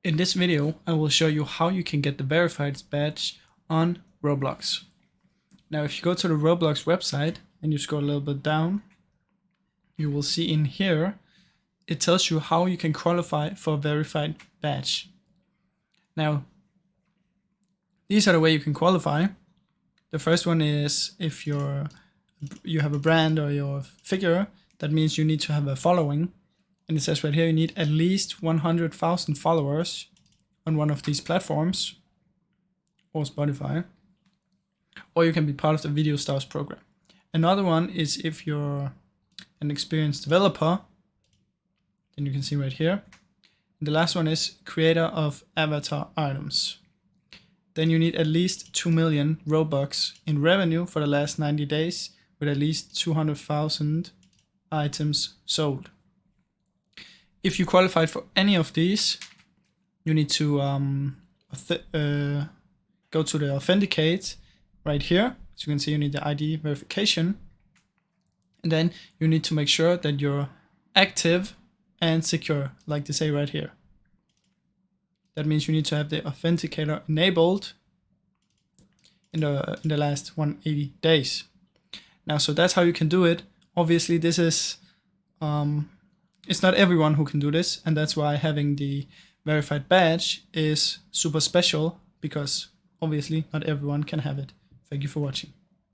In this video, I will show you how you can get the verified badge on Roblox. Now, if you go to the Roblox website and you scroll a little bit down, you will see in here, it tells you how you can qualify for a verified badge. Now, these are the way you can qualify. The first one is if you have a brand or your figure, that means you need to have a following. And it says right here, you need at least 100,000 followers on one of these platforms or Spotify, or you can be part of the Video Stars program. Another one is if you're an experienced developer, then you can see right here. And the last one is creator of avatar items. Then you need at least 2 million Robux in revenue for the last 90 days with at least 200,000 items sold. If you qualified for any of these, you need to go to the authenticate right here. As you can see, you need the ID verification. And then you need to make sure that you're active and secure, like they say right here. That means you need to have the authenticator enabled in the last 180 days. Now, so that's how you can do it. Obviously, this is it's not everyone who can do this, and that's why having the verified badge is super special, because obviously not everyone can have it. Thank you for watching.